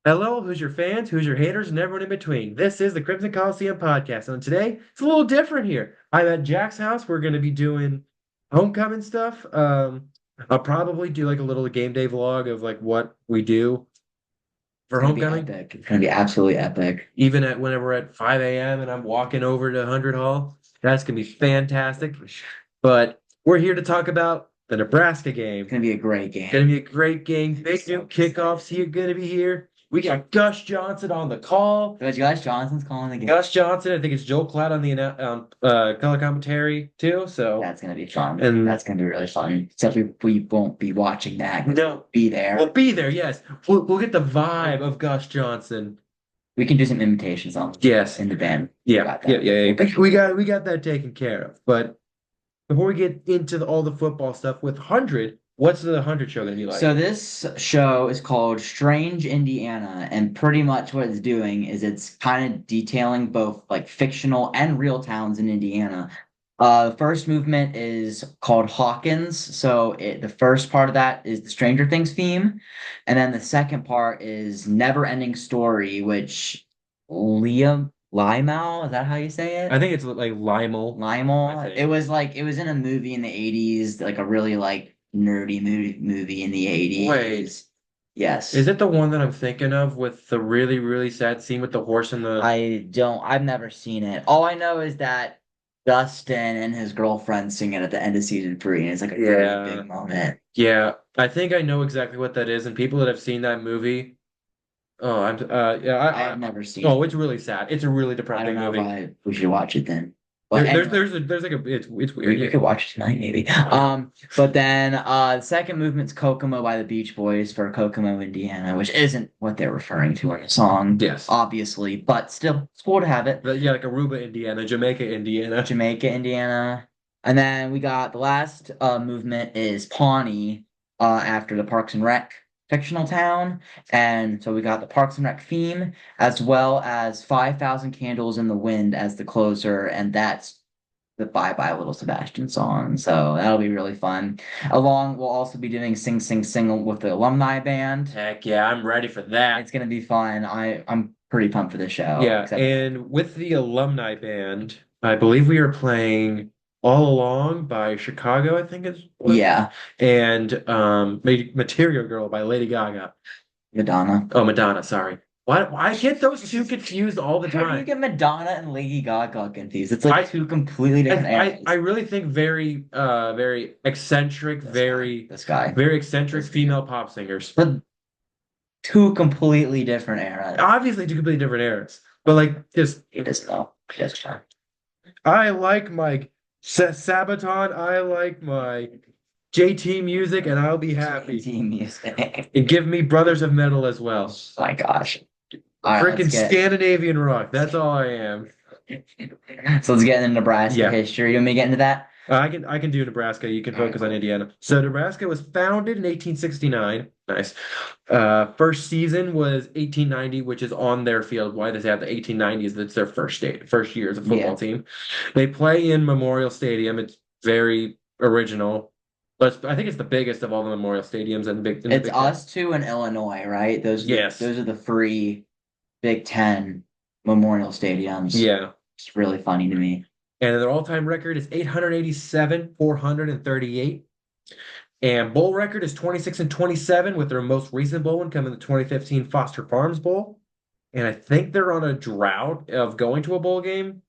Hello, who's your fans, who's your haters, and everyone in between. This is the Crimson Coliseum podcast, and today it's a little different here. I'm at Jack's house. We're going to be doing homecoming stuff. I'll probably do like a little game day vlog of like what we do It's for gonna be homecoming, epic. It's gonna be absolutely epic. even at whenever we're at 5 a.m. and I'm walking over to 100 Hall. That's going to be fantastic. But we're here to talk about the Nebraska It's game. gonna be a great Gonna game. be a great game. Big new kickoffs here. Gonna be here. We got Gus Johnson on the call. But Josh Johnson's calling the game. Gus Johnson. I think it's Joel Klatt on the color commentary too. So That's gonna be fun. and That's gonna be really fun. Except we won't be watching that. no, Be there. we'll be there. Yes, we'll get the vibe of Gus Johnson. We can do some imitations on Yes, in the band. We yeah, got yeah, that. yeah, yeah. We got that taken care of. But before we get into all the football stuff with 100, what's the 100 show gonna be like? So this show is called Strange Indiana, and pretty much what it's doing is it's kind of detailing both like fictional and real towns in Indiana. The first movement is called Hawkins. The first part of that is the Stranger Things theme, and then the second part is Never Ending Story, which Liam Lymau, is that how you say I it? think it's like Lymel. I Lymau. think. It was in a movie in the 80s, like a really like nerdy movie in the Wait, 80s. is Yes. it the one that I'm thinking of with the really, really sad scene with the horse and the? I've never seen it. All I know is that Dustin and his girlfriend sing it at the end of season 3, and it's like a really Yeah, big moment. yeah. I think I know exactly what that is, and people that have seen that movie. Oh, yeah. I have never seen Oh, it. it's really sad. It's a really I don't depressing know if movie. we should watch it then. But anyway. There's like a it's weird. We Yeah. could watch it tonight, maybe. But then the second movement's Kokomo by the Beach Boys for Kokomo, Indiana, which isn't what they're referring to in the song, Yes. obviously, but still, it's cool to have it. But yeah, like Aruba, Indiana, Jamaica, Indiana. Jamaica, Indiana. And then we got the last movement is Pawnee after the Parks and Rec fictional town. And so we got the Parks and Rec theme as well as 5,000 Candles in the Wind as the closer. And that's the Bye Bye Little Sebastian song. So that'll be really fun. Along, we'll also be doing Sing Sing Sing with the alumni band. Heck yeah, I'm ready for that. It's gonna be fun. I'm pretty pumped for the show. Yeah, Except and with the alumni band, I believe we are playing All Along by Chicago, I think is what. yeah, And Material Girl by Lady Gaga. Madonna. Oh, Madonna, sorry. Why I get those two confused all the How do you time? get Madonna and Lady Gaga confused? It's like I two completely different I eras. really think very eccentric, This guy. very eccentric female pop singers. But two completely different eras. Obviously two completely different eras. But like just He doesn't know. He doesn't know. I like my Sabaton, I like my JT music, and I'll be happy. JT music. And give me Brothers of Metal as well. My gosh. All right, Freaking Scandinavian rock. That's all I am. so let's get into Nebraska Yeah. history. You want me to get into that? I can do Nebraska. You can All right, focus on cool. Indiana. So Nebraska was founded in 1869. Nice. First season was 1890, which is on their field. Why does they have the 1890s? That's their first year as a football Yeah. team. They play in Memorial Stadium. It's very original. But I think it's the biggest of all the Memorial Stadiums in the It's Big Ten. us two and Illinois, right? Yes. Those are the three Big Ten Memorial Stadiums. Yeah. It's really funny to me. And their all-time record is 887, 438. And bowl record is 26 and 27, with their most recent bowl one coming the 2015 Foster Farms Bowl. And I think they're on a drought of going to a bowl game.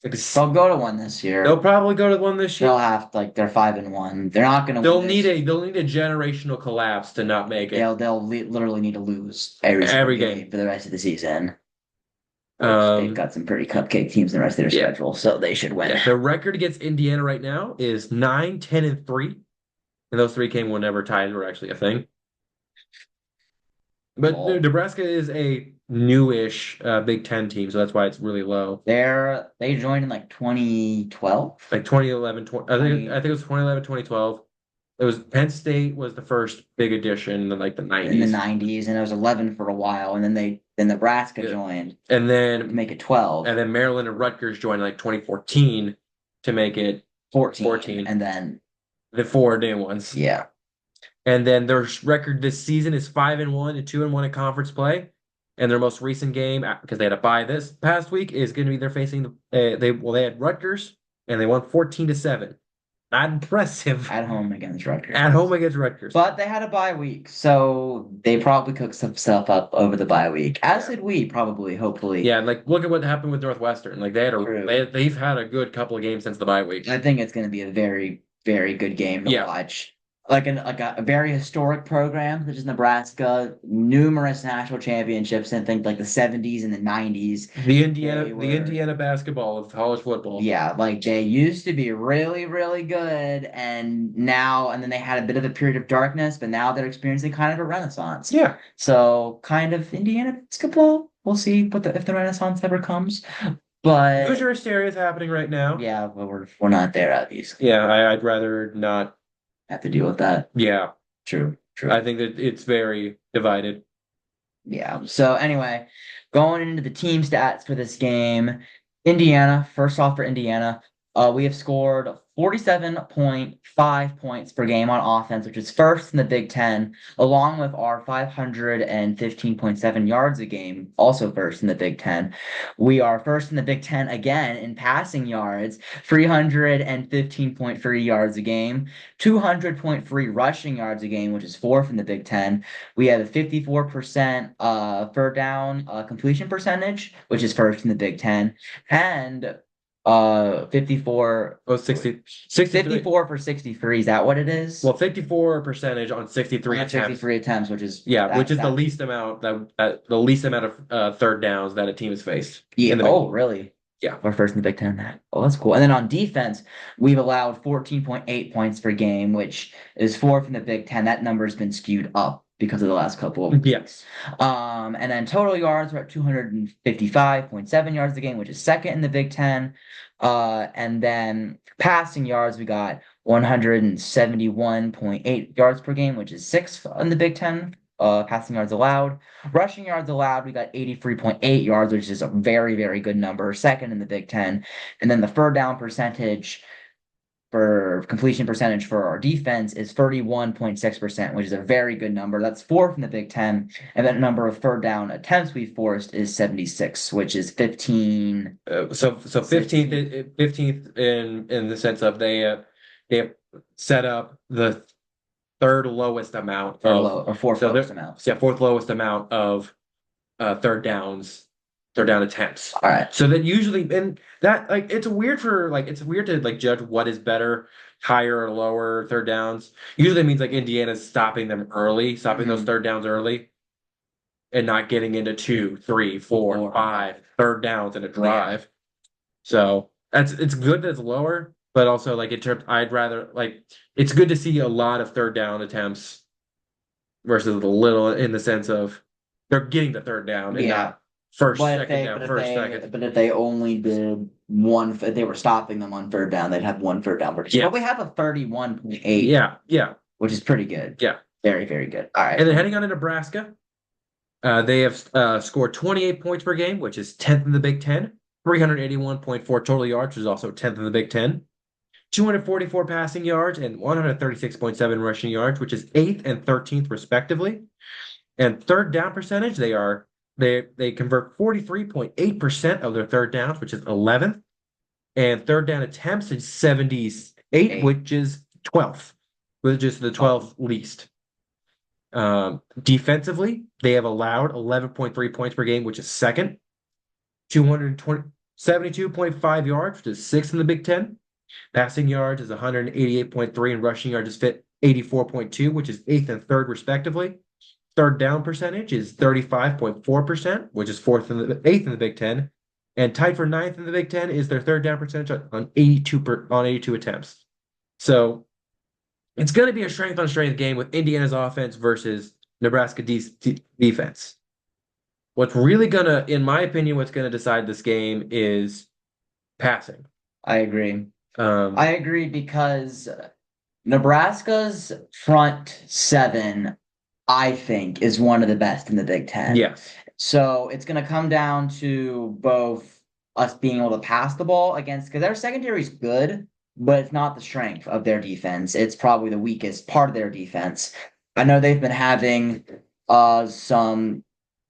They'll go to one this year. They'll probably go to one this They'll year. have like they're 5-1. They're not gonna win this. They'll need a generational collapse to not make it. Literally need to lose every single Every game game. for the rest of the season. They've Um, got some pretty cupcake teams in the rest of their yeah, schedule, so they should win. yeah. The record against Indiana right now is 9, 10, and 3. And those three came whenever ties were actually a thing. But Well, Nebraska is a newish Big Ten team, so that's why it's really low. they joined in like 2012. Like 2011, I think it was 2011, 2012. It was Penn State was the first big addition in like the In the 90s. 90s, and it was 11 for a while, and then Nebraska Yeah. joined And to then make it 12, Maryland and Rutgers joined in like 2014 to make it 14. and then The four new ones. yeah, And then their record this season is 5-1 and 2-1 in conference play. And their most recent game, because they had a bye this past week, is going to be they're facing they had Rutgers and they won 14-7. Not impressive at home against Rutgers. at home against Rutgers. But they had a bye week, so they probably cooked some stuff up over the bye week. As did we, probably, hopefully. Yeah, and like look at what happened with Northwestern. Like True. they've had a good couple of games since the bye week. I think it's going to be a very, very good game to Yeah. watch. Like a very historic program, such as Nebraska, numerous national championships in think like the 70s and the 90s. The They were- Indiana basketball of college football. Yeah, like they used to be really, really good, and then they had a bit of a period of darkness, but now they're experiencing kind of a renaissance. Yeah. So kind of Indiana basketball. We'll see if the renaissance ever comes. But Hoosier hysteria is happening right now. yeah, but we're not there, obviously. Yeah, I'd rather not. Have to deal with that. Yeah, True. I think that it's very divided. Yeah. So anyway, going into the team stats for this game, Indiana, first off for Indiana, we have scored 47.5 points per game on offense, which is first in the Big Ten, along with our 515.7 yards a game, also first in the Big Ten. We are first in the Big Ten again in passing yards, 315.3 yards a game, 200.3 rushing yards a game, which is fourth in the Big Ten. We have a 54% third down completion percentage, which is first in the Big Ten, and 54 Oh, 63. 54 for 63. Is that what it is? Well, 54 percentage on 63 attempts. 63 attempts, which is Which is the least amount the least amount of third downs that a team has faced. Yeah. In the Oh, really? Yeah. We're first in the Big Ten. Oh, that's cool. And then on defense, we've allowed 14.8 points per game, which is fourth in the Big Ten. That number has been skewed up because of the last couple of Yes. And then total yards we're at 255.7 yards a game, which is second in the Big Ten. And then passing yards, we got 171.8 yards per game, which is sixth in the Big Ten. Passing yards allowed. Rushing yards allowed, we got 83.8 yards, which is a very, very good number, second in the Big Ten. And then the third down percentage for completion percentage for our defense is 31.6%, which is a very good number. That's fourth in the Big Ten. And then number of third down attempts we've forced is 76, which is 15. So 15th in the sense of they have set up the third lowest amount or fourth so lowest amount. Yeah, fourth lowest amount of third down attempts. All right. So that usually, and that like it's weird to like judge what is better, higher or lower third downs. Usually it means like Indiana's stopping them early, stopping those third downs early, and not getting into 2, 3, 4, 5 third downs in a drive. So it's good that it's lower, but also like I'd rather like it's good to see a lot of third down attempts versus a little in the sense of they're getting the third down and not first, second down, second. But if they only did one, if they were stopping them on third down, they'd have one third down. Yeah. But we have a 31.8. Yeah. Which is pretty good. Yeah. Very, very good. All right. And then heading on to Nebraska, they have scored 28 points per game, which is 10th in the Big Ten. 381.4 total yards, which is also 10th in the Big Ten. 244 passing yards and 136.7 rushing yards, which is 8th and 13th respectively. And third down percentage, they convert 43.8% of their third downs, which is 11th. And third down attempts is 78, which is 12th, which is the 12th least. Defensively, they have allowed 11.3 points per game, which is second. 72.5 yards, which is sixth in the Big Ten. Passing yards is 188.3 and rushing yards is 84.2, which is eighth and third respectively. Third down percentage is 35.4%, which is eighth in the Big Ten. And tied for ninth in the Big Ten is their third down percentage on 82 attempts. So it's going to be a strength on strength game with Indiana's offense versus Nebraska defense. What's really in my opinion, what's going to decide this game is passing. I agree. I agree because Nebraska's front seven, I think, is one of the best in the Big Ten. Yes. So it's going to come down to both us being able to pass the ball because their secondary is good, but it's not the strength of their defense. It's probably the weakest part of their defense. I know they've been having some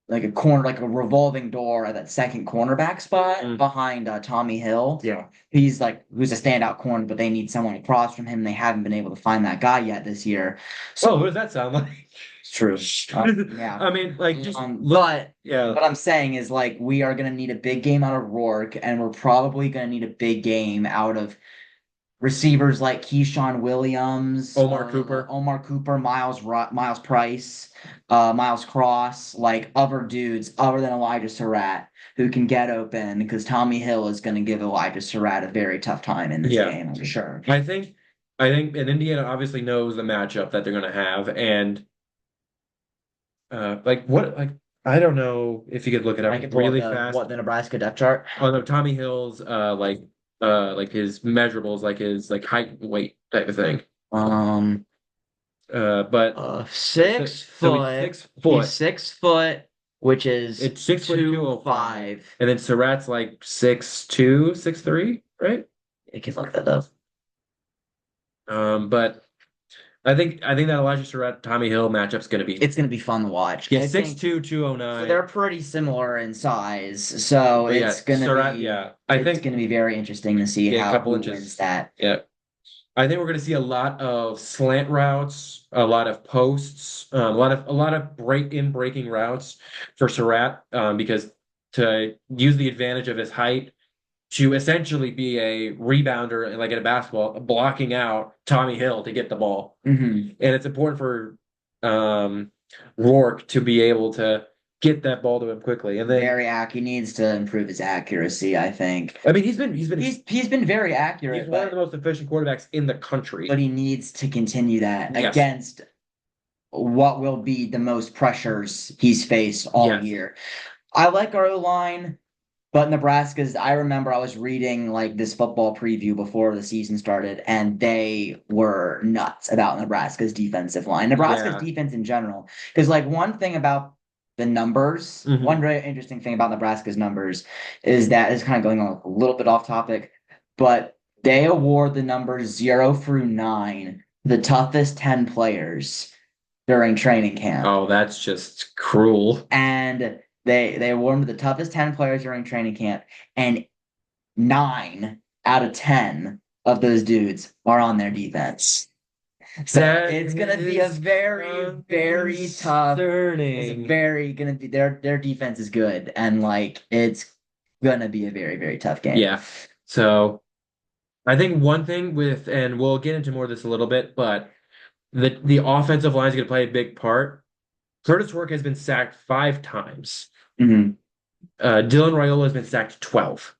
like a corner, like a revolving door at that second cornerback spot Mm. behind Tommy Hill. Yeah. He's like who's a standout corner, but they need someone across from him. They haven't been able to find that guy yet this year. Oh, what So does that sound like? it's true. Yeah. I mean, like just look. But Yeah. what I'm saying is like we are gonna need a big game out of Rourke, and we're probably gonna need a big game out of receivers like Keyshawn Williams, Omar Cooper, Miles Price, Miles Cross, like other dudes other than Elijah Surratt who can get open because Tommy Hill is going to give Elijah Surratt a very tough time in this Yeah. game, I'm sure. I think, and Indiana obviously knows the matchup that they're going to have, and like what, like I don't know if you could look it I up can pull up really fast. the Nebraska depth chart. Oh no, Tommy Hill's like his measurables, like his like height and weight type of thing. Um, But six so he's foot. 6 foot. He's 6 foot, which is It's 6 foot 205. 205. And then Surratt's like 6'2", 6'3", right? I can look that up. But I think that Elijah Surratt Tommy Hill matchup's gonna be It's going to be fun to watch. yeah, I think 6'2", 209. they're pretty similar in size, so But yeah, it's going to Surratt, be yeah. I it's think going to be very interesting to see yeah, a how couple who inches. wins that. Yeah. I think we're going to see a lot of slant routes, a lot of posts, a lot of breaking routes for Surratt, because to use the advantage of his height to essentially be a rebounder like in a basketball, blocking out Tommy Hill to get the ball. Hmm. And it's important for Rourke to be able to get that ball to him quickly. And then He needs to improve his accuracy, I think. I mean he's He's been very accurate, one of the most efficient quarterbacks in the country. but he needs to continue that Yes. against what will be the most pressures he's faced all Yes. year. I like our O-line, but Nebraska's, I remember I was reading like this football preview before the season started, and they were nuts about Nebraska's defensive line, Nebraska's Yeah. defense in general. Because like one thing about the numbers, Mhm. one very interesting thing about Nebraska's numbers is that is kind of going on a little bit off topic, but they award the numbers 0 through 9, the toughest 10 players during training camp. Oh, that's just cruel. And they award them to the toughest 10 players during training camp, and 9 out of 10 of those dudes are on their defense. So That it's gonna be a is very, very tough. It's concerning. very gonna be their defense is good, and like it's gonna be a very, very tough game. Yeah. So I think one thing with, and we'll get into more of this a little bit, but the offensive line is going to play a big part. Curtis Rourke has been sacked 5 times. Mhm. Dylan Raiola has been sacked 12.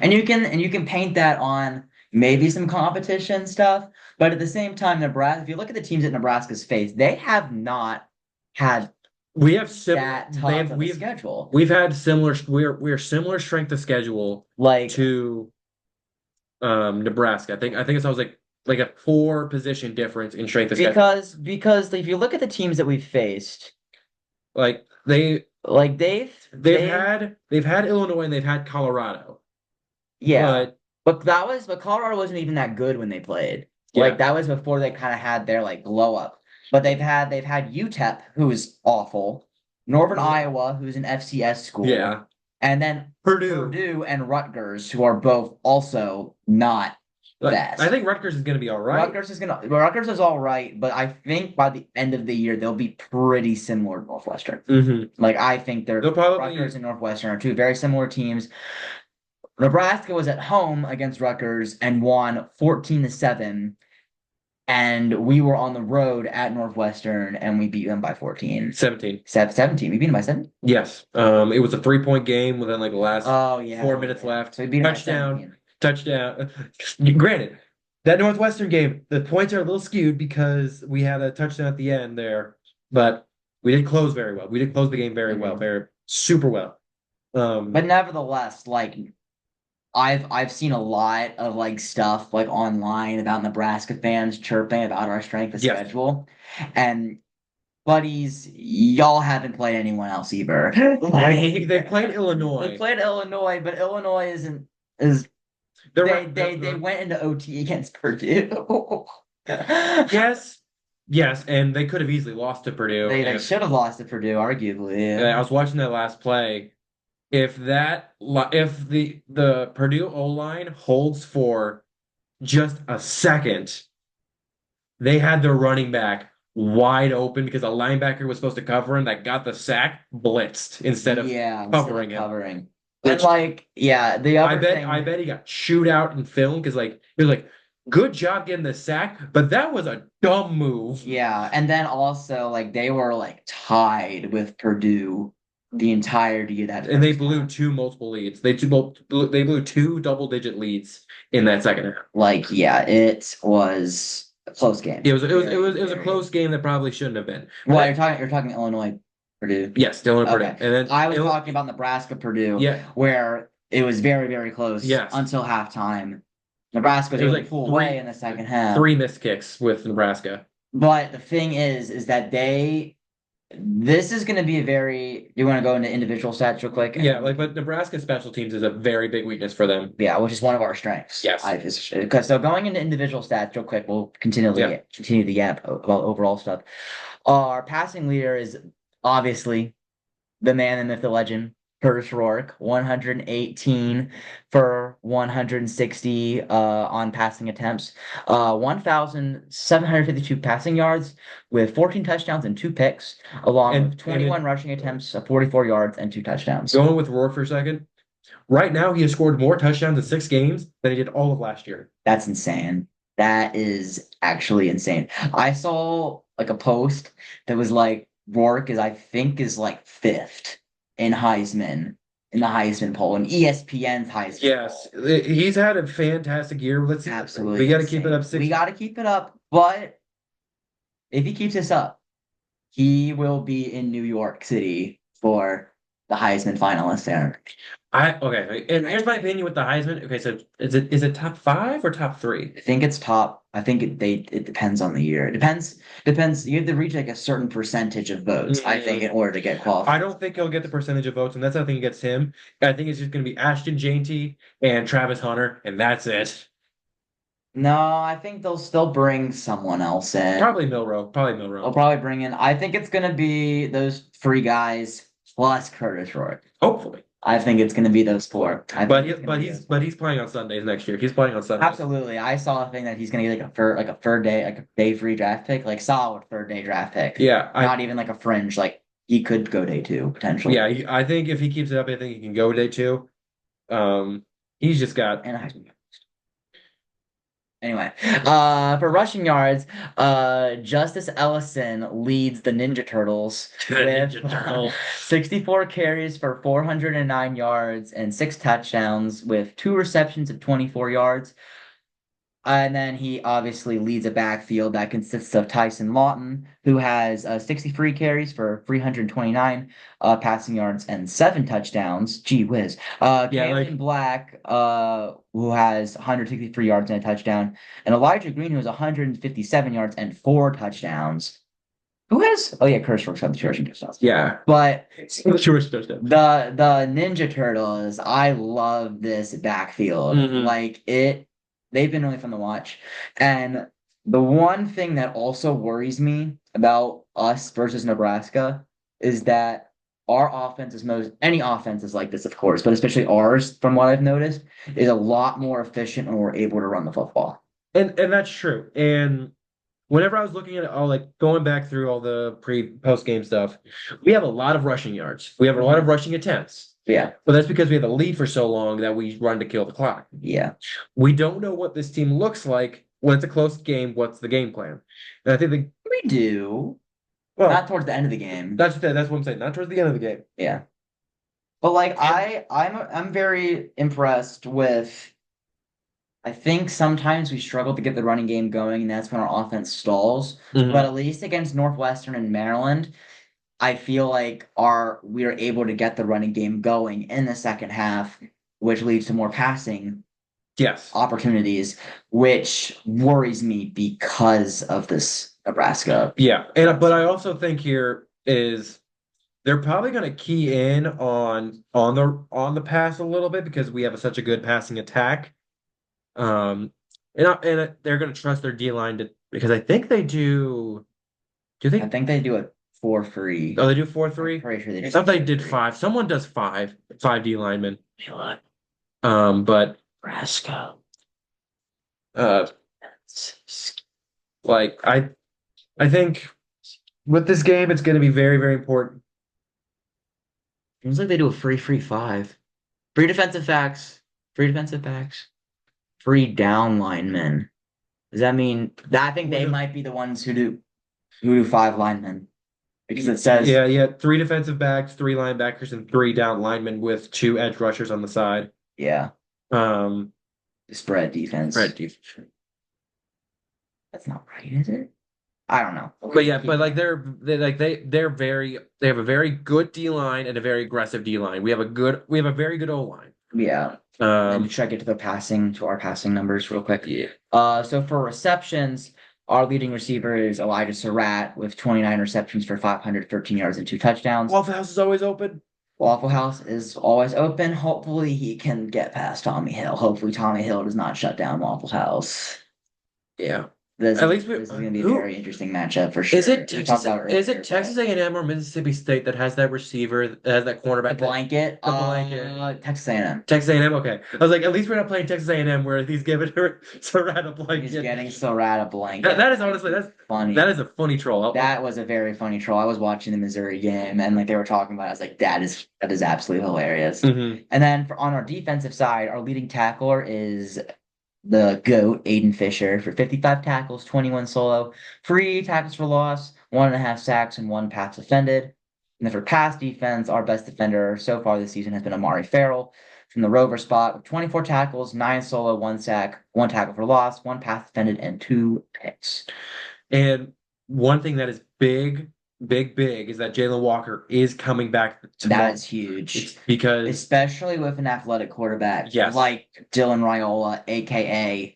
And you can paint that on maybe some competition stuff, but at the same time, Nebraska. If you look at the teams that Nebraska's faced, they have not had We have similar. that tough of a schedule. We've had similar. We're similar strength of schedule Like to Nebraska. I think it's always like a 4 position difference in strength of schedule. because if you look at the teams that we've faced, Like they like they've had Illinois and they've had Colorado. yeah, but Colorado wasn't even that good when they played. Yeah. Like that was before they kind of had their like blow up. But they've had UTEP, who's awful, Northern Iowa, who's an FCS school, Yeah. and then Purdue and Rutgers, who are both also not best. I think Rutgers is going to be all right. Rutgers is all right, but I think by the end of the year they'll be pretty similar to Northwestern. Mm-hmm. Like I think They'll probably Rutgers and Northwestern are two very similar teams. Nebraska was at home against Rutgers and won 14-7, and we were on the road at Northwestern and we beat them by 14. 17. 17. We beat them by 7? Yes. It was a 3-point game within like the last 4 minutes left. So we beat them touchdown. Granted, that Northwestern game, the points are a little skewed because we had a touchdown at the end there, but we did close very well. We did close the game very well, very super well. But nevertheless, like I've seen a lot of like stuff like online about Nebraska fans chirping about our strength of schedule, and buddies, y'all haven't played anyone else either. They played Illinois. They played Illinois, but Illinois is they went into OT against Purdue. Yes, Yes, and they could have easily lost to Purdue They if should have lost to Purdue, arguably. I Yeah. was watching that last play. If the Purdue O-line holds for just a second, they had their running back wide open because a linebacker was supposed to cover him that got the sack blitzed instead of Yeah, instead of covering him. covering. And Which like, yeah, the other I thing, bet he got chewed out in film because like he was like, good job getting the sack, but that was a dumb move. yeah, and then also like they were like tied with Purdue the entirety of that And they first blew half. two multiple leads. They blew two double-digit leads in that second half. Like, yeah, it was a close game. Very, It was a very. close game that probably shouldn't have been. But Well, that, you're talking Illinois, Purdue. yes, still in Purdue. Okay. And then I was talking about Nebraska, Purdue, yeah, where it was very, very close yes. until halftime. Nebraska was It was able to like pull away in the second half. three missed kicks with Nebraska. But the thing is that this is going to be a very, you want to go into individual stats real quick? Yeah, like but Nebraska special teams is a very big weakness for them. Yeah, which is one of our strengths. Yes. Because so going into individual stats real quick, we'll Yeah. continue the gap about overall stuff. Our passing leader is obviously the man, the myth, the legend, Curtis Rourke, 118 for 160 on passing attempts, 1,752 passing yards with 14 touchdowns and two picks, along with 21 rushing attempts, 44 yards and two touchdowns. Going with Rourke for a second. Right now, he has scored more touchdowns in 6 games than he did all of last year. That's insane. That is actually insane. I saw like a post that was like Rourke is I think is like fifth in Heisman in the Heisman poll in ESPN's Heisman Yes, poll. he's had a fantastic year. Let's see. Absolutely We got to keep it insane. up. We got to keep it up, but if he keeps this up, he will be in New York City for the Heisman finalist there. Okay, and here's my opinion with the Heisman. Okay, so is it top five or top three? I think it's top. I think it depends on the year. It depends. You have to reach like a certain percentage of votes, I think, in order to get I qualified. don't think he'll get the percentage of votes, and that's how I think he gets him. I think it's just going to be Ashton Janty and Travis Hunter, and that's it. No, I think they'll still bring someone else in. Probably Milrow. Probably They'll Milrow. probably bring in. I think it's gonna be those three guys plus Curtis Rourke. Hopefully. I think it's gonna be those four. But he's playing on Sundays next year. He's playing on Sundays. Absolutely. I saw a thing that he's gonna get like a third day, like a day free draft pick, like solid third day draft pick. Yeah, Not even like a fringe. Like he could go day two potentially. yeah. I think if he keeps it up, I think he can go day two. He's just got And a Heisman. Anyway, for rushing yards, Justice Ellison leads the Ninja Turtles with Ninja Turtle. 64 carries for 409 yards and six touchdowns with two receptions of 24 yards. And then he obviously leads a backfield that consists of Tyson Lawton, who has 63 carries for 329 passing yards and seven touchdowns. Gee whiz. Kalen Black, who has 163 yards and a touchdown, and Elijah Green, who has 157 yards and four touchdowns. Who has? Oh yeah, Curtis Rourke's got the rushing touchdowns. Yeah. But the Ninja Turtles, I love this backfield. Like it. They've been really fun to watch. And the one thing that also worries me about us versus Nebraska is that our offense is any offense is like this, of course, but especially ours, from what I've noticed, is a lot more efficient when we're able to run the football. And that's true. And whenever I was looking at it, all like going back through all the post game stuff, we have a lot of rushing yards. We have a lot of rushing attempts. Yeah. But that's because we have a lead for so long that we run to kill the clock. Yeah. We don't know what this team looks like when it's a close game. What's the game plan? And I think we do. Well, not towards the end of the game. That's what I'm saying. Not towards the end of the game. Yeah. But like I'm very impressed with. I think sometimes we struggle to get the running game going, and that's when our offense stalls. Mm-hmm. But at least against Northwestern and Maryland, I feel like we are able to get the running game going in the second half, which leads to more passing opportunities, which worries me because of this Nebraska. Yeah, but I also think here is they're probably going to key in on the pass a little bit because we have such a good passing attack. And they're going to trust their D line because I think they do. Do you I think? think they do it for free. Oh, they do I'm 4-3. pretty sure they I just thought they do it did for free. five. Someone does five D linemen. Hey, look, But Nebraska. uh, like I think with this game, it's going to be very, very important. Seems like they do a free five. Free defensive backs. Free defensive backs. Free down linemen. Does that mean that I think they might be the ones who do five linemen? Because it says Yeah. Three defensive backs, three linebackers, and three down linemen with two edge rushers on the side. yeah, Um, spread defense. Red defense. That's not right, is it? I don't know. But yeah, but like they have a very good D line and a very aggressive D line. We have a very good O line. Yeah. And should I get to our passing numbers real quick? Yeah. So for receptions, our leading receiver is Elijah Surratt with 29 receptions for 513 yards and two touchdowns. Waffle House is always open. Waffle House is always open. Hopefully he can get past Tommy Hill. Hopefully Tommy Hill does not shut down Waffle House. Yeah. This, At least this is going to be a very interesting matchup for sure. Is it We Texas? talked about it Is earlier, it Texas A&M or Mississippi State that has that receiver that has that the cornerback? blanket? The blanket. Texas A&M. Texas A&M. Okay, I was like, at least we're not playing Texas A&M where he's giving her Surratt a blanket. He's getting Surratt a blanket. That is honestly that's funny. That is a funny troll. That was a very funny troll. I was watching the Missouri game and like they were talking about it. I was like, that is absolutely hilarious. Mhm. And then on our defensive side, our leading tackler is the GOAT, Aiden Fisher, for 55 tackles, 21 solo, 3 tackles for loss, 1.5 sacks, and 1 pass defended. And then for pass defense, our best defender so far this season has been Amari Farrell from the Rover spot with 24 tackles, 9 solo, 1 sack, 1 tackle for loss, 1 pass defended, and 2 picks. And one thing that is big is that Jalen Walker is coming back tomorrow. That is huge. Because especially with an athletic quarterback like Dylan Raiola, aka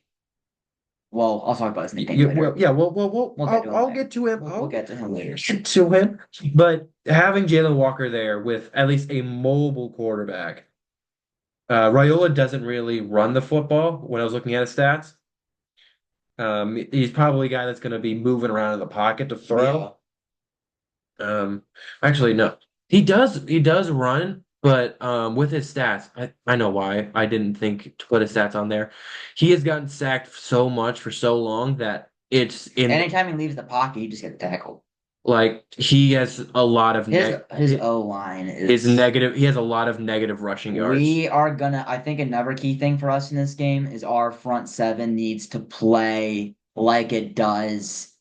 well, I'll talk about his nickname later. I'll get to him. We'll get to him later. Get to him. But having Jalen Walker there with at least a mobile quarterback, Raiola doesn't really run the football when I was looking at his stats. He's probably a guy that's going to be moving around in the pocket to throw. Actually, no, he does run, but with his stats, I know why I didn't think to put his stats on there. He has gotten sacked so much for so long that it's in anytime he leaves the pocket, he just gets tackled. Like he has a lot of his O line is negative. He has a lot of negative rushing yards. We are I think another key thing for us in this game is our front seven needs to play like it does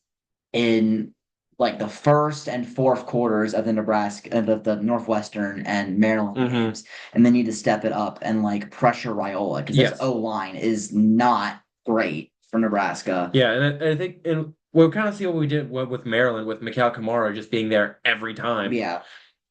in like the first and fourth quarters of the Nebraska, the Northwestern and Maryland games, and they need to step it up and like pressure Raiola because this O line is not great for Nebraska. Yeah, and I think we'll kind of see what we did with Maryland with Mikhail Kamara just being there every time. Yeah,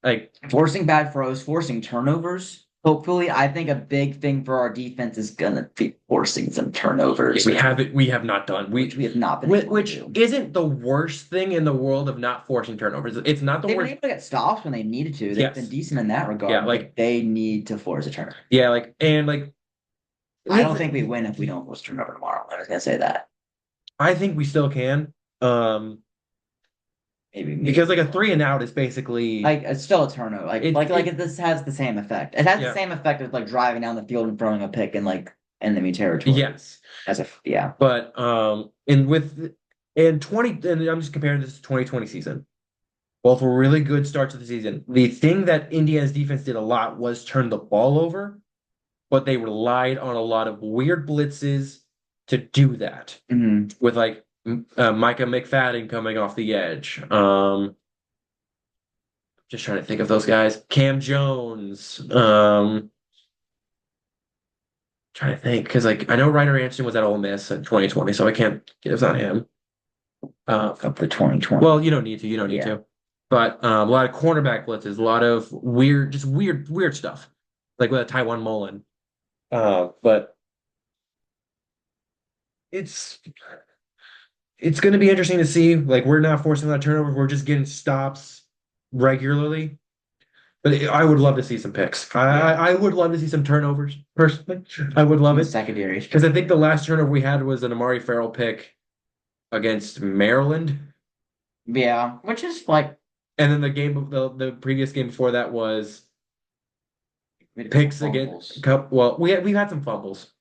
like forcing bad throws, forcing turnovers. Hopefully, I think a big thing for our defense is gonna be forcing some turnovers. We have not done. We have not been which isn't the worst thing in the world of not forcing turnovers. It's not the worst. They've been able to get stops when they needed to. They've been decent in that regard. Yeah, like they need to force a turnover. Yeah, I don't think we win if we don't force a turnover tomorrow. I was gonna say that. I think we still can. Maybe because like a 3 and out is basically like it's still a turnover. This has the same effect. It has the same effect of like driving down the field and throwing a pick in like enemy territory. Yes. But in 20 and I'm just comparing this to 2020 season. Both were really good starts of the season. The thing that Indiana's defense did a lot was turn the ball over, but they relied on a lot of weird blitzes to do that. With like Micah McFadden coming off the edge. Just trying to think of those guys. Cam Jones. Trying to think because like I know Ryder Anderson was at Ole Miss in 2020, so I can't. It's not him. Up to 2020. Well, you don't need to. You don't need to. But a lot of cornerback blitzes, a lot of weird stuff, like with Taiwan Mullen. But it's going to be interesting to see. Like we're not forcing that turnover; we're just getting stops regularly. But I would love to see some picks. I would love to see some turnovers personally. I would love it secondary because I think the last turnover we had was an Amari Farrell pick against Maryland. Yeah, which is like And then the previous game before that was we had a couple picks again. fumbles. Well, we've had some fumbles.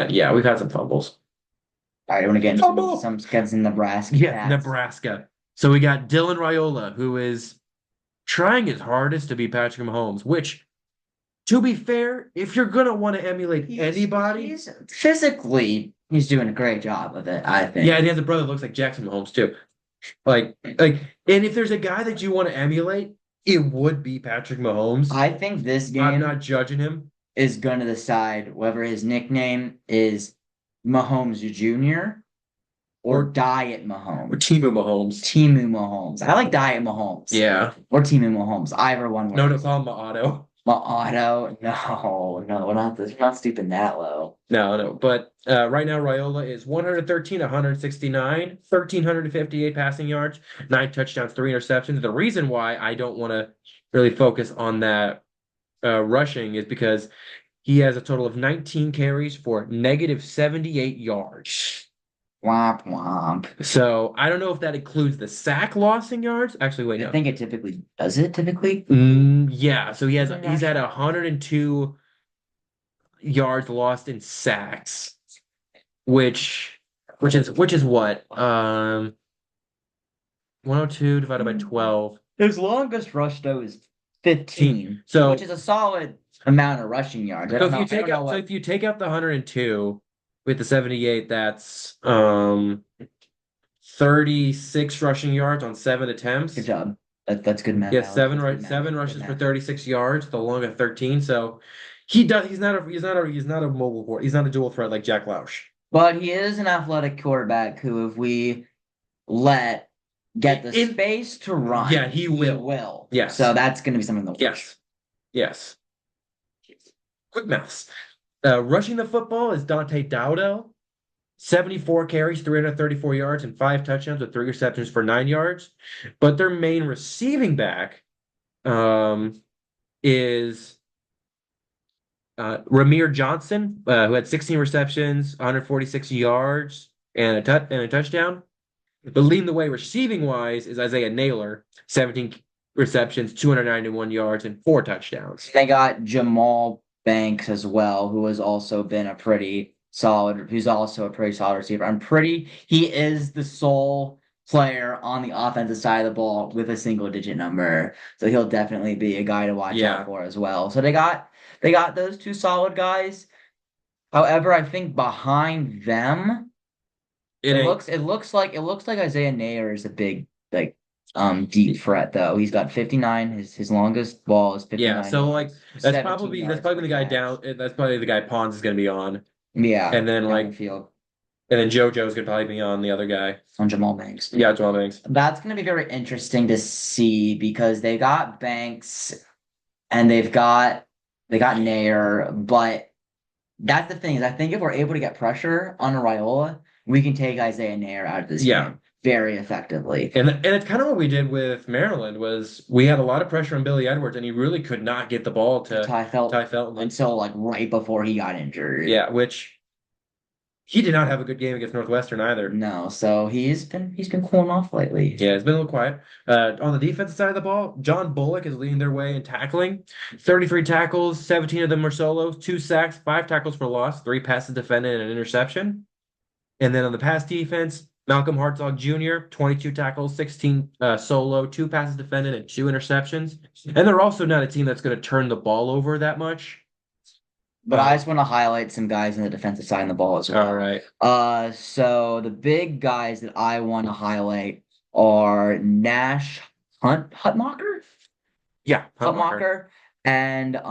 Yeah, we've had some fumbles. All right, I want to get into Fumble. some against the Nebraska Yeah, Cats. Nebraska. So we got Dylan Raiola, who is trying his hardest to be Patrick Mahomes, which, to be fair, if you're gonna want to emulate anybody, He's physically he's doing a great job of it, I yeah, think. and he has a brother that looks like Jackson Mahomes too. Like, and if there's a guy that you want to emulate, it would be Patrick Mahomes. I think this I'm game not judging him. is going to decide whether his nickname is Mahomes Jr. or Or Diet or Mahomes. Timu Mahomes. Timu Mahomes. I like Diet Mahomes Yeah. or Timu Mahomes. Either one No, no, works. call him Auto. My auto, no, we're not stooping that low. No, no. But right now, Raiola is 113, 169, 1,358 passing yards, 9 touchdowns, 3 interceptions. The reason why I don't want to really focus on that rushing is because he has a total of 19 carries for negative 78 yards. Womp womp. So I don't know if that includes the sack loss in yards. Actually, wait, I no. think it typically does it typically. Yeah, so he's had 102 yards lost in sacks, which which is what? 102 divided by 12. His longest rush though is 15, So which is a solid amount of rushing yards. so if you I don't take know out what. the 102 with the 78, that's 36 rushing yards on 7 attempts. Good job. That's good math, He has Alex. That's good math. seven Good rushes for math. 36 yards, the long at 13. So he's not a mobile quarterback. He's not a dual threat like Jack Lausch. But he is an athletic quarterback who, if we let get the In space to run, Yeah, he will. will. Yes. So that's going to be something to watch. Yes. Yes. Quick maths. Rushing the football is Dante Dowdell. 74 carries, 334 yards, and 5 touchdowns with 3 receptions for 9 yards. But their main receiving back is Ramir Johnson, who had 16 receptions, 146 yards, and a touchdown. But leading the way receiving wise is Isaiah Naylor, 17 receptions, 291 yards, and 4 touchdowns. They got Jamal Banks as well, who has also been who's also a pretty solid receiver. He is the sole player on the offensive side of the ball with a single digit number. So he'll definitely be a guy to watch Yeah. out for as well. So they got those two solid guys. However, I think behind them, It ain't. it looks like Isaiah Naylor is a big deep threat though. He's got 59. His longest ball is Yeah, 59 so like yards, 17 that's yards probably per the guy catch. down. That's probably the guy Pons is going to be on, Yeah, and then down the field and then JoJo's going to probably be on the other guy. on Jamal Banks. Yeah, Jamal Banks. That's going to be very interesting to see because they got Banks and they got Nair, but that's the thing is I think if we're able to get pressure on Raiola, we can take Isaiah Nair out of this game very effectively. And it's kind of what we did with Maryland was we had a lot of pressure on Billy Edwards, and he really could not get the ball to Ty Felton until like right before he got injured. Yeah, which he did not have a good game against Northwestern either. No, so he's been cooling off lately. Yeah, it's been a little quiet. On the defensive side of the ball, John Bullock is leading their way in tackling. 33 tackles, 17 of them were solos, 2 sacks, 5 tackles for loss, 3 passes defended, and an interception. And then on the pass defense, Malcolm Hartzog Jr., 22 tackles, 16 solo, 2 passes defended, and 2 interceptions. And they're also not a team that's going to turn the ball over that much. But I just want to highlight some guys in the defensive side of the ball as well. All right. So the big guys that I want to highlight are Nash Hutmacher? Yeah, Hutmacher and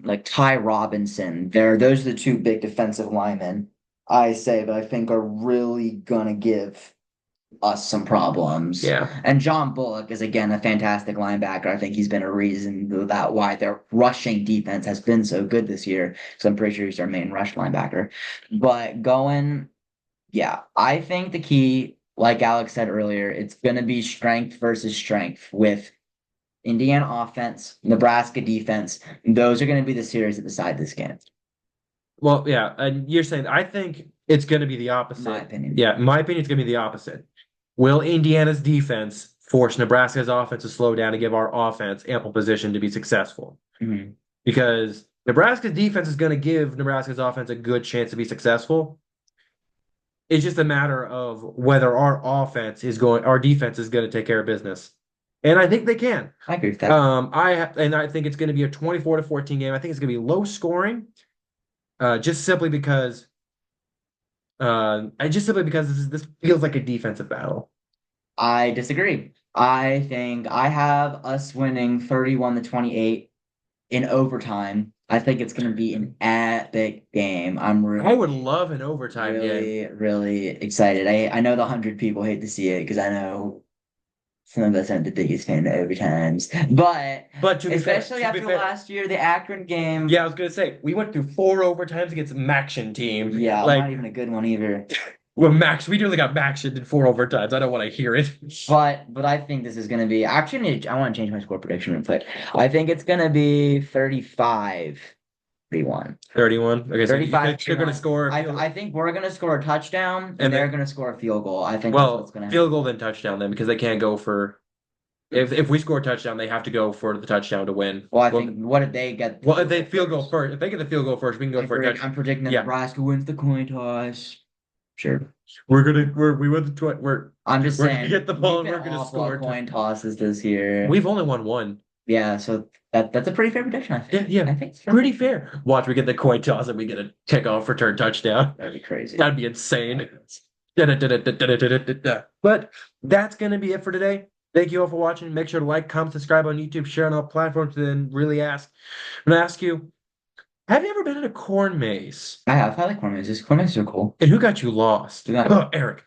like Ty Robinson. Those are the two big defensive linemen I say that I think are really gonna give us some problems. Yeah. And John Bullock is again a fantastic linebacker. I think he's been a reason that why their rushing defense has been so good this year. Because I'm pretty sure he's their main rush linebacker. But I think the key, like Alex said earlier, it's gonna be strength versus strength with Indiana offense, Nebraska defense. Those are gonna be the series that decide this game. Well, yeah, and you're saying I think it's going to be the opposite. My opinion. Yeah, in my opinion, it's going to be the opposite. Will Indiana's defense force Nebraska's offense to slow down and give our offense ample position to be successful. Mhm. Because Nebraska's defense is going to give Nebraska's offense a good chance to be successful. It's just a matter of whether our defense is going to take care of business. And I think they can. I agree with that. I think it's going to be a 24-14 game. I think it's going to be low scoring, just simply because this feels like a defensive battle. I disagree. I think I have us winning 31-28 in overtime. I think it's going to be an epic game. I'm I would really, love an overtime game. really, really excited. I know the 100 people hate to see it because I know some of us aren't the biggest fan of overtimes, But to be fair, especially after last year, the Akron game. yeah, I was gonna say we went through 4 overtimes against a Maction team. Yeah, like not even a good one either. well, we nearly got Maction in 4 overtimes. I don't want to hear it. But I think this is going to be actually I want to change my score prediction real quick. I think it's going to be 35-31. 31. Okay, so you 35 think you're gonna score. I think we're going to score a touchdown and they're going to score a field goal. I think that's Well, what's going to field happen. goal then touchdown then because they can't go for if we score a touchdown, they have to go for the touchdown to win. Well, I think what did they get? Well, if they field goal first, if they get the field goal first, we can go for a touchdown. I'm predicting that Yeah. Nebraska wins the coin toss. Sure. We win I'm just we're saying gonna get the ball and we've we're been gonna awful at score. coin tosses this year. We've only won one. Yeah, so that's a pretty fair prediction, I think. Yeah, I think it's pretty fair. Watch, we get the coin toss and we get a kickoff return touchdown. That'd be crazy. That'd be insane. But that's gonna be it for today. Thank you all for watching. Make sure to like, comment, subscribe on YouTube, share on all platforms, and then really I'm gonna ask you, have you ever been in a corn maze? I have. I like corn mazes. Corn mazes are cool. And who got you lost? Who got- Oh, Eric.